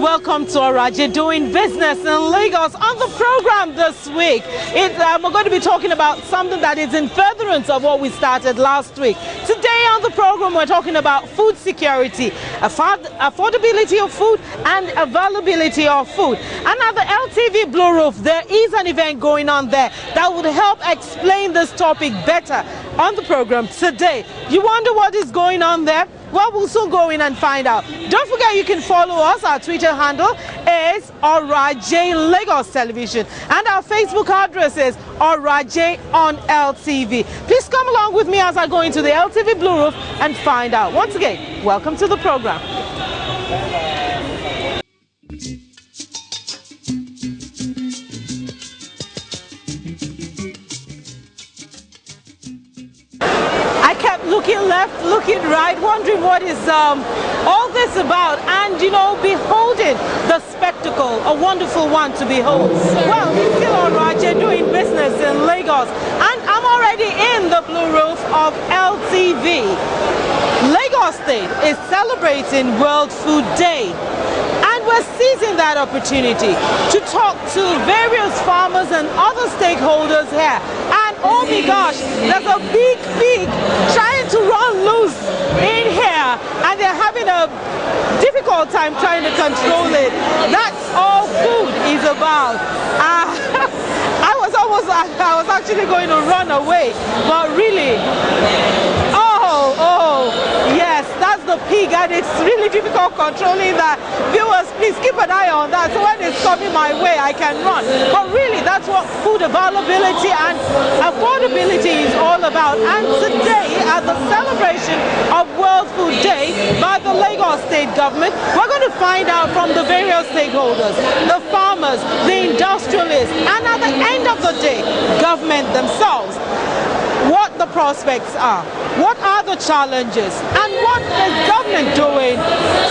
Welcome to Oraje Doing Business in Lagos. On the program this week, we're going to be talking about something that is in furtherance of what we started last week. Today on the program, we're talking about food security, affordability of food and availability of food. And at the LTV Blue Roof, there is an event going on there that would help explain this topic better on the program today. You wonder what is going on there? Well, we'll soon go in and find out. Don't forget you can follow us. Our Twitter handle is Oraje Lagos Television. And our Facebook address is Oraje on LTV. Please come along with me as I go into the LTV Blue Roof and find out. Once again, welcome to the program. Looking left, looking right, wondering what is all this about, and you know, beholding the spectacle, a wonderful one to behold. Well, it's still Oraje Doing Business in Lagos, and I'm already in the Blue Roof of LTV. Lagos State is celebrating World Food Day, and we're seizing that opportunity to talk to various farmers and other stakeholders here. And oh my gosh, there's a big pig trying to run loose in here, and they're having a difficult time trying to control it. That's all food is about. I was actually going to run away, but really, yes, that's the pig, and it's really difficult controlling that. Viewers, please keep an eye on that, so when it's coming my way, I can run. But really, that's what food availability and affordability is all about. And today, at the celebration of World Food Day by the Lagos State government, we're going to find out from the various stakeholders, the farmers, the industrialists, and at the end of the day, government themselves, what the prospects are, what are the challenges, and what is government doing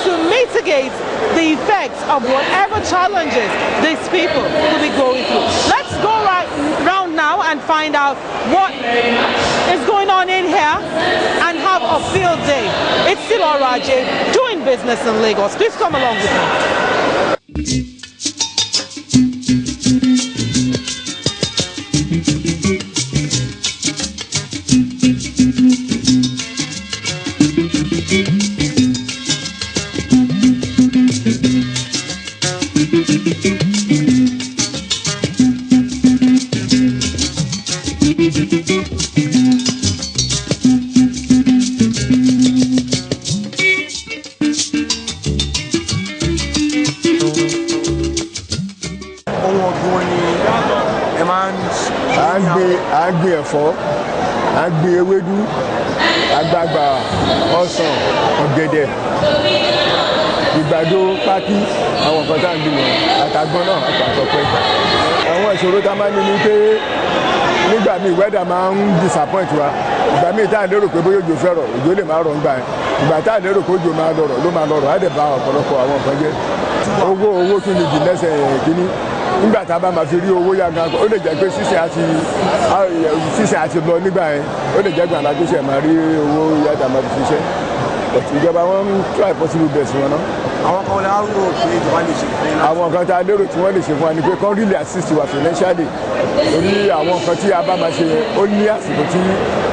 to mitigate the effects of whatever challenges these people will be going through. Let's go right round now and find out what is going on in here and have a field day. It's still Oraje Doing Business in Lagos. Please come along with me. Agbe ẹ̀fọ́, agbe ewédú, àgbagbà, ọsàn, ọ̀gẹ̀dẹ̀, ìgbàdo, pákí, àwọn nǹkan tá à ń gbìn àtàgbọ́n náà àtàtọ̀pẹ́. Àwọn ìṣòro tá a máa ń ní ni pé nígbà míì wẹ́dà máa ń disappoint wa. Ìgbà míì tá à ń lérò pé bóyá òjò fẹ́ rọ̀, òjò lè máa rọ̀ ńgbà yẹn. Ìgbà tá à ń lérò pé òjò máa lọ rọ̀ ló máa lọ rọ̀, á dẹ̀ bá ọ̀pọ̀lọpọ̀ àwọn nǹkan jẹ́. Owó tún ni jì lẹ́sẹ̀ kínní. Nígbà tá a bá máa fi rí owó yá gan, ó lè jẹ́ pé sísè àti lọ nígbà yẹn, ó lè jẹ́ gbàgbà tó ṣe máa rí owó yá tá a máa fi ṣiṣẹ́. Ìjọba wọn ń try possible best wọn náà. Àwọn kan lè rò pé ìjọba lè ṣe fún wa. Àwọn kan tá a lérò tí wọ́n lè ṣe fún wa ni pé kán really assist wa financially. Torí àwọn nǹkan tí a bá máa ṣe yẹn, ó ní àsìkò tí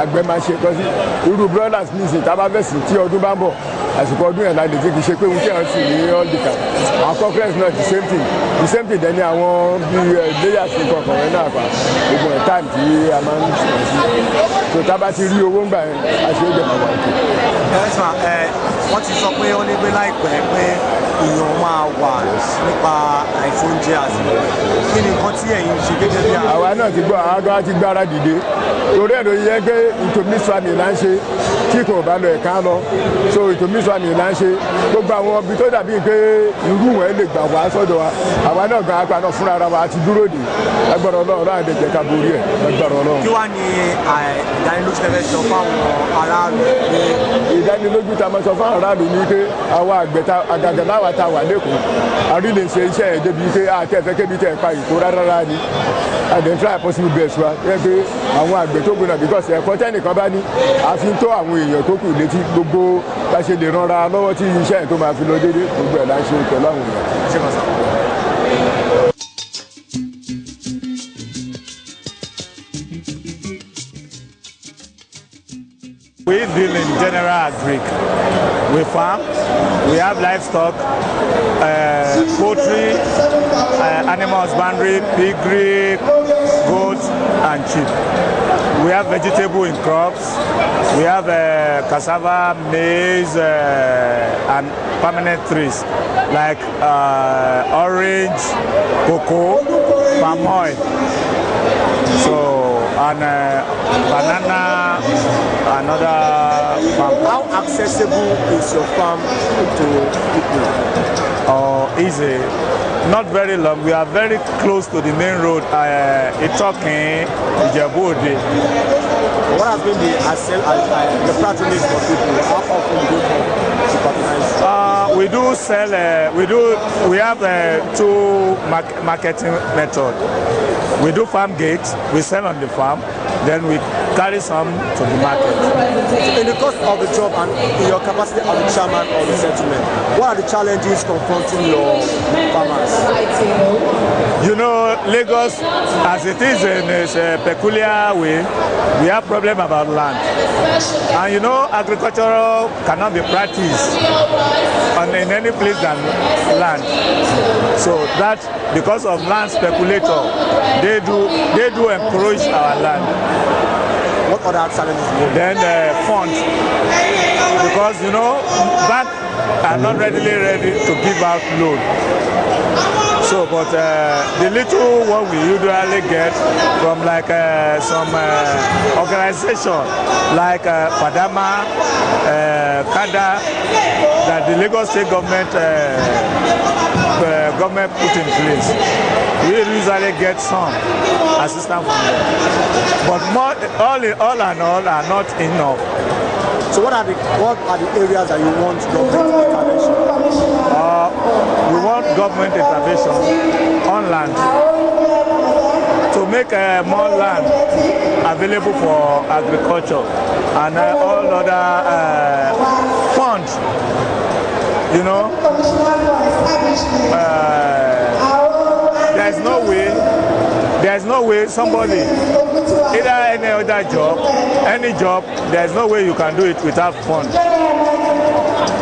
àgbẹ̀ máa ṣe kọ́ sí. Irú brothers ní ìsìn tá a bá fẹ́ sìn tí ọdún bá ń bọ̀. Àsìkò ọdún yẹn la lè ti kì í ṣe pé ohun tí a ń sìn ní all the time. Our conference náà the same thing. the same thing dẹ́ni àwọn bíi layers kọ̀ọ̀kan rẹ̀ náà pa gbogbo ẹ̀ time tí a máa ń sọ̀rọ̀ sí so tá a bá ti rí owó ń gbà yẹn a ṣe é jẹ́ màwá òkè. Wọ́n ti sọ pé ó ní pé láìpẹ́ pé ìyàn máa wà nípa àìsóúnjẹ àsìkò kí ni nǹkan tí ẹ̀yin ṣe gẹ́gẹ́ bí àwọn. àwa náà ti gbọ́ àwa ti gbára dìde torí ẹ̀ ló yẹ pé ìtòmísọ́àmì là ń ṣe tí kò bá lọ ẹ̀ka lọ so ìtòmísọ́àmì là ń ṣe gbogbo àwọn ibi tó dàbí pé irú wọn lè gbà wá sọ́dọ̀ wa àwa náà gan apá náà fúnra wa ti dúró dè agbára Ọlọ́run láti dẹ̀jẹ̀ ká borí ẹ̀ agbára Ọlọ́run. kí wàá ní ìdánilójú tẹ́lẹ̀ sọ fáwọn aráàlú pé. ìdánilójú tá a máa sọ fáwọn aráàlú ni pé àwa àgbẹ̀ àgàgà láwa tá a wà lẹ́kọ̀ọ́ àrí lè ṣe iṣẹ́ ẹ̀ débi pé àtẹ̀fẹ́ kébi tẹ̀ pa ìkó rárá ni identify possible best wa ẹ pé àwọn àgbẹ̀ tó gbóná because ẹ̀kọ́ tẹ́nìkan bá ní àfi tó àwọn èèyàn tó kù létí gbogbo bá ṣe lè ranra lọ́wọ́ tí iṣẹ́ ẹ̀ tó máa fi lọ déédéé gbogbo ẹ̀ là ń ṣe pẹ̀lú àwọn èèyàn. We deal in general agric. We farm, we have livestock, poultry, animal husbandry, piggery, goats, and sheep. We have vegetable in crops. We have cassava, maize, and permanent trees like orange, cocoa, palm oil. And banana, another farm. How accessible is your farm to people? Easy. Not very long. We are very close to the main road, Itokin, Ijebu-Ode. What has been the patronage for people? How often do you patronize? We do sell. We have two marketing methods. We do farm gates. We sell on the farm. Then we carry some to the market. In the course of the job and in your capacity as the chairman of the settlement, what are the challenges confronting your farmers? You know, Lagos, as it is in its peculiar way, we have problem about land. And you know, agriculture cannot be practiced in any place than land. So that because of land speculator, they do encourage our land. What other challenges? Then funds, because you know, banks are not ready to give out loan. So, but the little what we usually get from like some organization like Fadama, Kada, that the Lagos State government put in place. We usually get some assistance from them, but all and all are not enough. So what are the areas that you want government intervention? We want government intervention on land to make more land available for agriculture and all other funds. You know, there's no way somebody, either any other job, any job, there's no way you can do it without funds.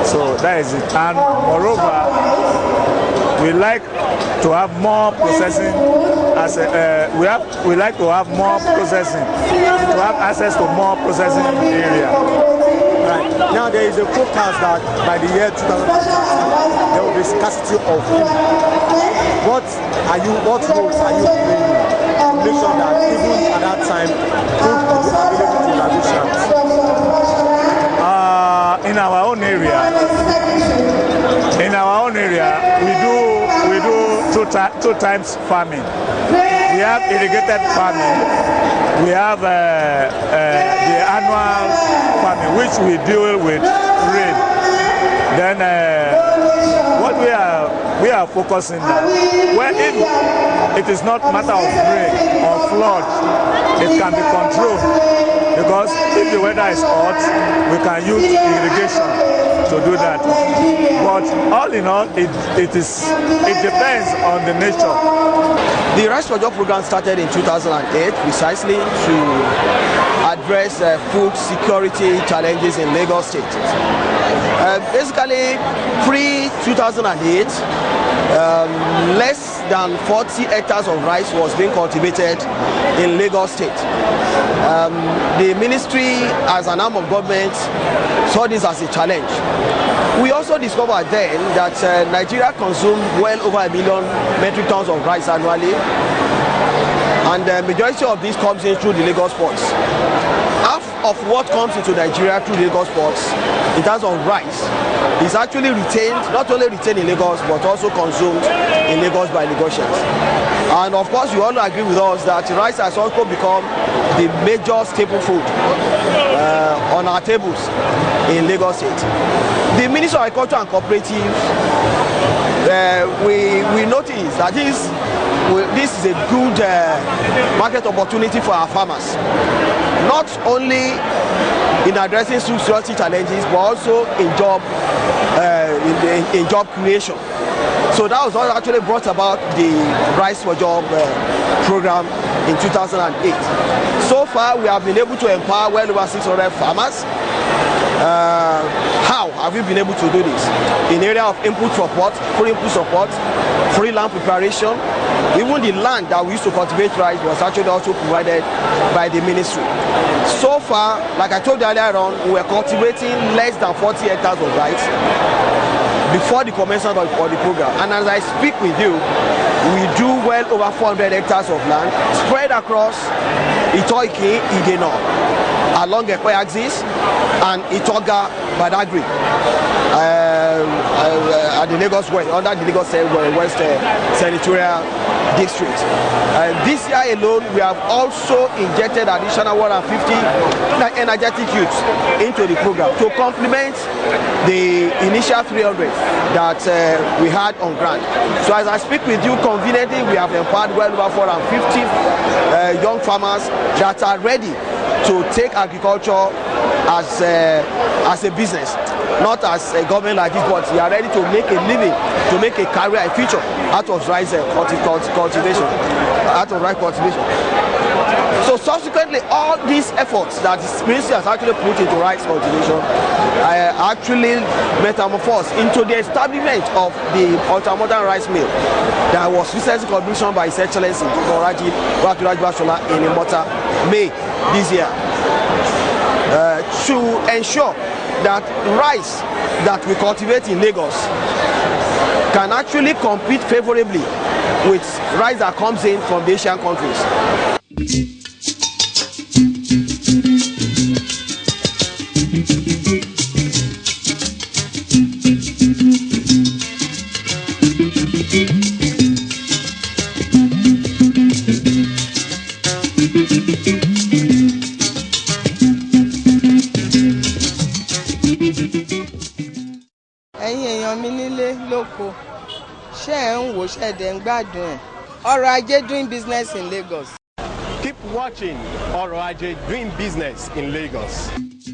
So that is it. And moreover, we like to have more processing. We like to have more processing, to have access to more processing area. Right. Now there is a forecast that by the year 2020 there will be scarcity of food. What roles are you playing to make sure that even at that time food will be available to Lagosians? In our own area, we do two times farming. We have irrigated farming. We have the annual farming, which we deal with rain. Then what we are focusing on, when it is not matter of rain or flood, it can be controlled. Because if the weather is hot, we can use irrigation to do that. But all in all, it depends on the nature. The Rice for Job program started in 2008 precisely to address food security challenges in Lagos State. Basically, pre-2008, less than 40 hectares of rice was being cultivated in Lagos State. The ministry, as an arm of government, saw this as a challenge. We also discovered then that Nigeria consumed well over 1 million metric tons of rice annually, and the majority of this comes in through the Lagos ports. Half of what comes into Nigeria through the Lagos ports, in terms of rice, is actually retained, not only retained in Lagos, but also consumed in Lagos by Lagosians. And of course, you all agree with us that rice has also become the major staple food on our tables in Lagos State. The Ministry of Agriculture and Cooperative, we noticed that this is a good market opportunity for our farmers, not only in addressing security challenges, but also in job creation. So that was what actually brought about the Rice for Job program in 2008. So far, we have been able to empower well over 600 farmers. How have we been able to do this? In the area of input support, free input support, free land preparation. Even the land that we used to cultivate rice was actually also provided by the ministry. So far, like I told you earlier on, we were cultivating less than 40 hectares of rice before the commencement of the program. And as I speak with you, we do well over 400 hectares of land spread across Itoike, Igeno, along the Ekpe axis, and Itoga, Badagry, at the Lagos West, under the Lagos West Senatorial District. This year alone, we have also injected additional 150 energetic youths into the program to complement the initial 300 that we had on ground. So as I speak with you conveniently, we have empowered well over 450 young farmers that are ready to take agriculture as a business, not as a government like this, but they are ready to make a living, to make a career, a future out of rice cultivation, So subsequently, all these efforts that the ministry has actually put into rice cultivation actually metamorphosed into the establishment of the ultramodern rice mill that was recently commissioned by His Excellency Raji Bashola in Imota, May this year, to ensure that rice that we cultivate in Lagos can actually compete favorably with rice that comes in from the Asian countries. Ẹ̀yin èèyàn mi nílé lóko, ṣé ẹ̀ ń wò ṣé dẹ̀ ń gbádùn ẹ̀? Ọrọ̀ Ajé doing business in Lagos. Keep watching Ọrọ̀ Ajé doing business in Lagos.